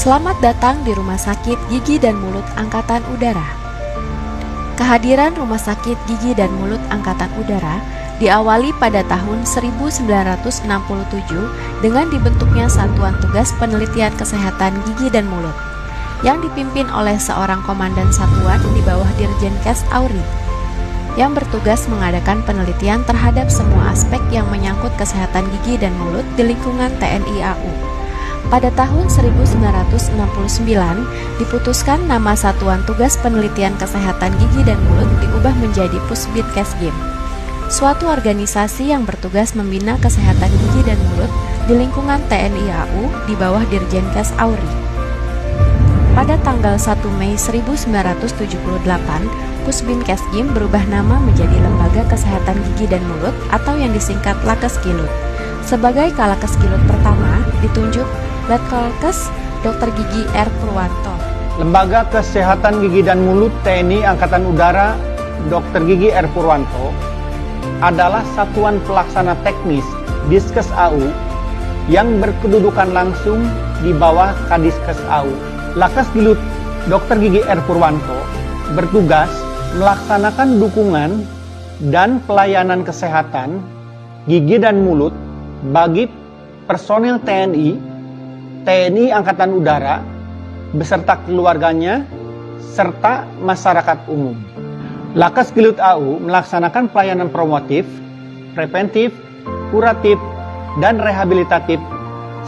Selamat datang di Rumah Sakit Gigi dan Mulut Angkatan Udara. Kehadiran Rumah Sakit Gigi dan Mulut Angkatan Udara diawali pada tahun 1967 dengan dibentuknya Satuan Tugas Penelitian Kesehatan Gigi dan Mulut yang dipimpin oleh seorang komandan satuan di bawah Dirjenkes Auri yang bertugas mengadakan penelitian terhadap semua aspek yang menyangkut kesehatan gigi dan mulut di lingkungan TNI AU. Pada tahun 1969, diputuskan nama Satuan Tugas Penelitian Kesehatan Gigi dan Mulut diubah menjadi Pusbidkesgim, suatu organisasi yang bertugas membina kesehatan gigi dan mulut di lingkungan TNI AU di bawah Dirjenkes Auri. Pada tanggal 1 Mei 1978, Pusbidkesgim berubah nama menjadi Lembaga Kesehatan Gigi dan Mulut atau yang disingkat Lakesgilut. Sebagai Kalakesgilut pertama, ditunjuk Letkol.Kes Dr. Gigi R. Purwanto. Lembaga Kesehatan Gigi dan Mulut TNI Angkatan Udara Dr. Gigi R. Purwanto adalah satuan pelaksana teknis Diskes AU yang berkedudukan langsung di bawah Kadiskes AU. Lakesgilut Dr. Gigi R. Purwanto bertugas melaksanakan dukungan dan pelayanan kesehatan gigi dan mulut bagi personil TNI Angkatan Udara beserta keluarganya serta masyarakat umum. Lakesgilut AU melaksanakan pelayanan promotif, preventif, kuratif, dan rehabilitatif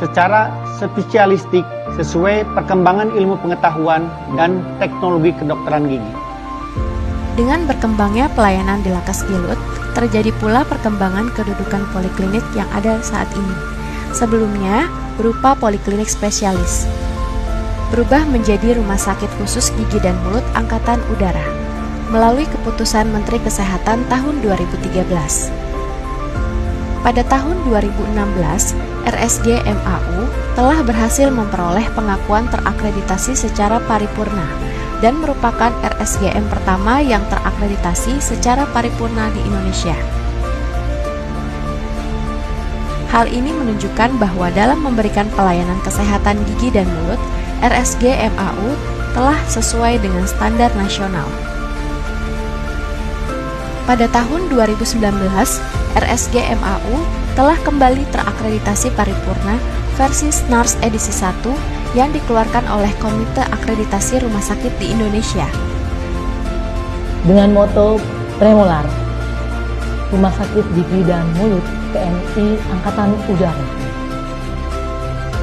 secara spesialistik sesuai perkembangan ilmu pengetahuan dan teknologi kedokteran gigi. Dengan berkembangnya pelayanan di Lakesgilut, terjadi pula perkembangan kedudukan poliklinik yang ada saat ini. Sebelumnya berupa poliklinik spesialis, berubah menjadi Rumah Sakit Khusus Gigi dan Mulut Angkatan Udara melalui keputusan Menteri Kesehatan tahun 2013. Pada tahun 2016, RSG MAU telah berhasil memperoleh pengakuan terakreditasi secara paripurna dan merupakan RSGM pertama yang terakreditasi secara paripurna di Indonesia. Hal ini menunjukkan bahwa dalam memberikan pelayanan kesehatan gigi dan mulut, RSG MAU telah sesuai dengan standar nasional. Pada tahun 2019, RSG MAU telah kembali terakreditasi paripurna versi SNARS edisi 1 yang dikeluarkan oleh Komite Akreditasi Rumah Sakit di Indonesia. Dengan moto Premolar, Rumah Sakit Gigi dan Mulut TNI Angkatan Udara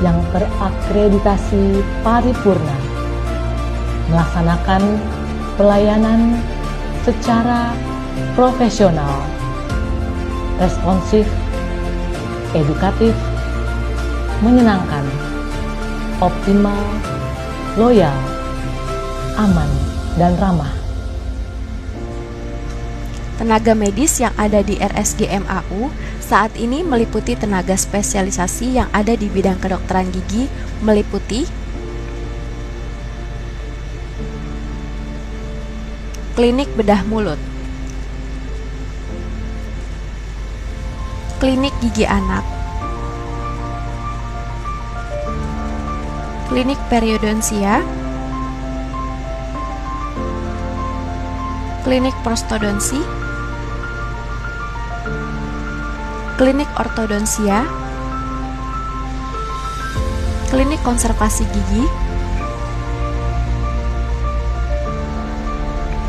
yang terakreditasi paripurna melaksanakan pelayanan secara profesional, responsif, edukatif, menyenangkan, optimal, loyal, aman, dan ramah. Tenaga medis yang ada di RSG MAU saat ini meliputi tenaga spesialisasi yang ada di bidang kedokteran gigi, meliputi klinik bedah mulut, klinik gigi anak, klinik periodonsia, klinik prostodonsi, klinik ortodonsia, klinik konservasi gigi.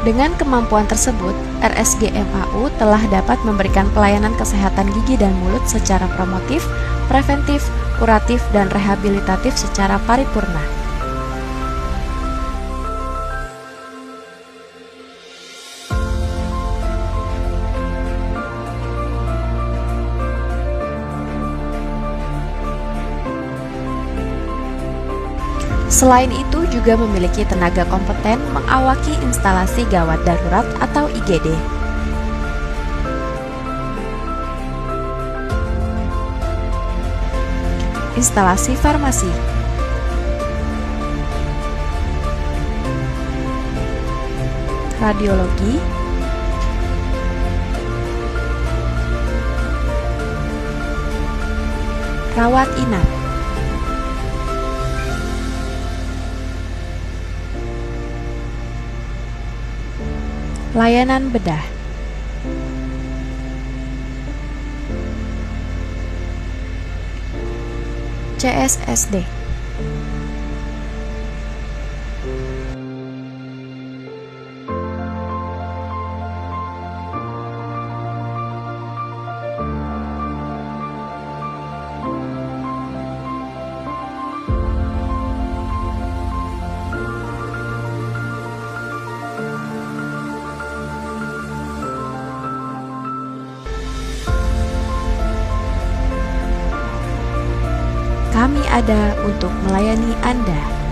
Dengan kemampuan tersebut, RSG MAU telah dapat memberikan pelayanan kesehatan gigi dan mulut secara promotif, preventif, kuratif, dan rehabilitatif secara paripurna. Selain itu juga memiliki tenaga kompeten mengawaki instalasi gawat darurat atau IGD. Instalasi farmasi, radiologi, rawat inap, Layanan bedah. CSSD. Kami ada untuk melayani Anda.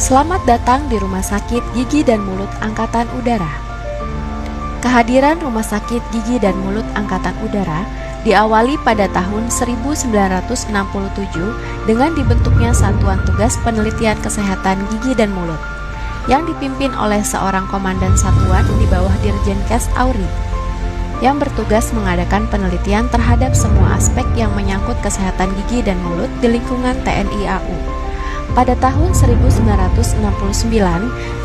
Selamat datang di Rumah Sakit Gigi dan Mulut Angkatan Udara. Kehadiran Rumah Sakit Gigi dan Mulut Angkatan Udara diawali pada tahun 1967 dengan dibentuknya Satuan Tugas Penelitian Kesehatan Gigi dan Mulut yang dipimpin oleh seorang komandan satuan di bawah Dirjenkes Auri yang bertugas mengadakan penelitian terhadap semua aspek yang menyangkut kesehatan gigi dan mulut di lingkungan TNI AU. Pada tahun 1969,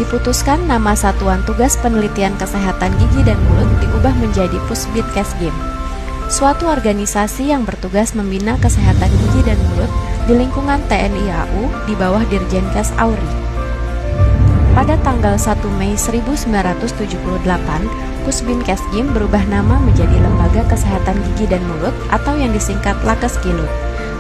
diputuskan nama Satuan Tugas Penelitian Kesehatan Gigi dan Mulut diubah menjadi Pusbidkesgim, suatu organisasi yang bertugas membina kesehatan gigi dan mulut di lingkungan TNI AU di bawah Dirjenkes Auri. Pada tanggal 1 Mei 1978, Pusbidkesgim berubah nama menjadi Lembaga Kesehatan Gigi dan Mulut atau yang disingkat Lakesgilut.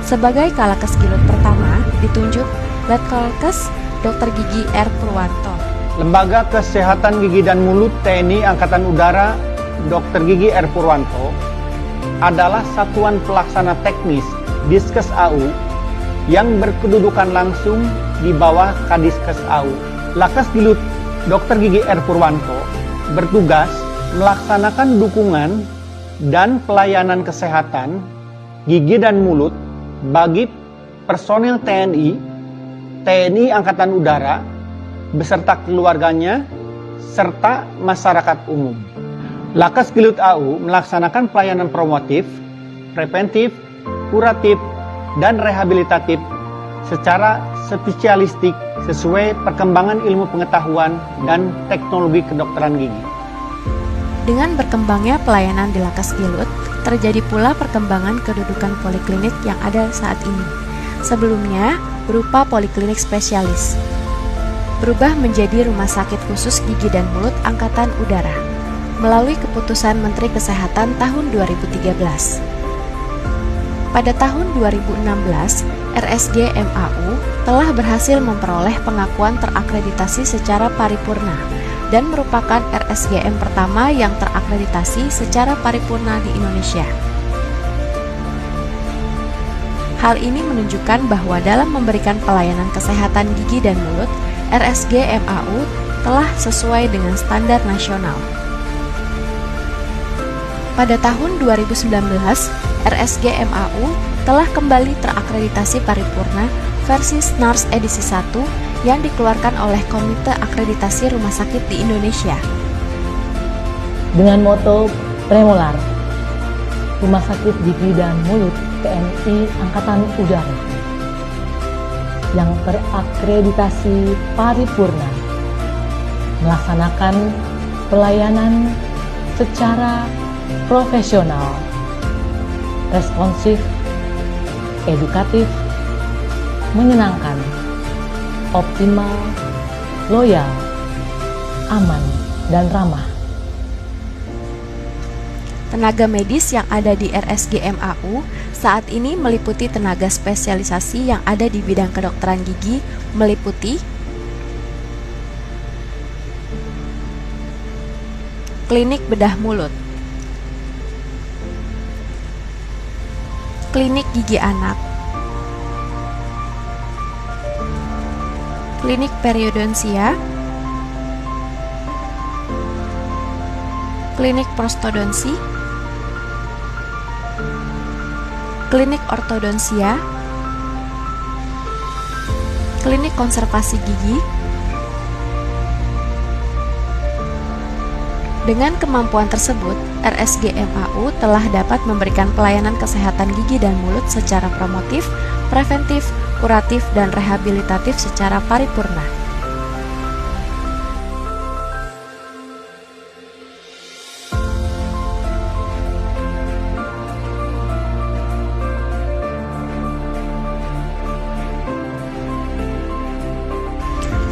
Sebagai Kalakesgilut pertama, ditunjuk Letkol-Kes Dr. Gigi R. Purwanto. Lembaga Kesehatan Gigi dan Mulut TNI Angkatan Udara Dr. Gigi R. Purwanto adalah satuan pelaksana teknis Diskes AU yang berkedudukan langsung di bawah Kadiskes AU. Lakesgilut Dr. Gigi R. Purwanto bertugas melaksanakan dukungan dan pelayanan kesehatan gigi dan mulut bagi personil TNI Angkatan Udara beserta keluarganya serta masyarakat umum. Lakesgilut AU melaksanakan pelayanan promotif, preventif, kuratif, dan rehabilitatif secara spesialistik sesuai perkembangan ilmu pengetahuan dan teknologi kedokteran gigi. Dengan berkembangnya pelayanan di Lakesgilut, terjadi pula perkembangan kedudukan poliklinik yang ada saat ini. Sebelumnya berupa poliklinik spesialis, berubah menjadi Rumah Sakit Khusus Gigi dan Mulut Angkatan Udara melalui keputusan Menteri Kesehatan tahun 2013. Pada tahun 2016, RSG MAU telah berhasil memperoleh pengakuan terakreditasi secara paripurna dan merupakan RSGM pertama yang terakreditasi secara paripurna di Indonesia. Hal ini menunjukkan bahwa dalam memberikan pelayanan kesehatan gigi dan mulut, RSG MAU telah sesuai dengan standar nasional. Pada tahun 2019, RSG MAU telah kembali terakreditasi paripurna versi SNARS edisi 1 yang dikeluarkan oleh Komite Akreditasi Rumah Sakit di Indonesia. Dengan moto Premolar, Rumah Sakit Gigi dan Mulut TNI Angkatan Udara yang terakreditasi paripurna melaksanakan pelayanan secara profesional, responsif, edukatif, menyenangkan, optimal, loyal, aman, dan ramah. Tenaga medis yang ada di RSG MAU saat ini meliputi tenaga spesialisasi yang ada di bidang kedokteran gigi, meliputi klinik bedah mulut, klinik gigi anak, klinik periodonsia, klinik prostodonsi, klinik ortodonsia, klinik konservasi gigi. Dengan kemampuan tersebut, RSGMAU telah dapat memberikan pelayanan kesehatan gigi dan mulut secara promotif, preventif, kuratif, dan rehabilitatif secara paripurna.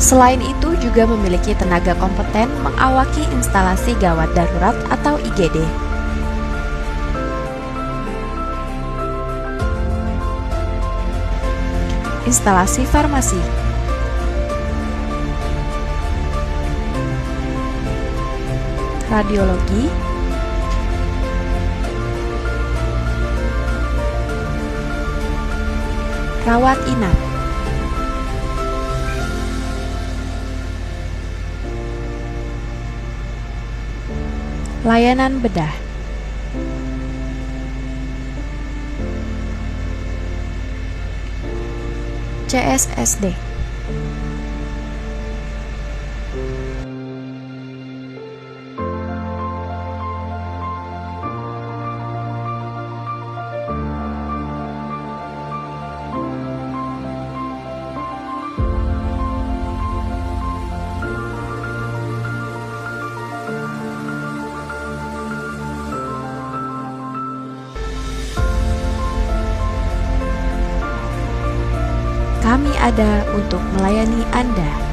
Selain itu juga memiliki tenaga kompeten mengawaki instalasi gawat darurat atau IGD. Instalasi farmasi, radiologi, rawat inap, layanan bedah, CSSD. Kami ada untuk melayani Anda.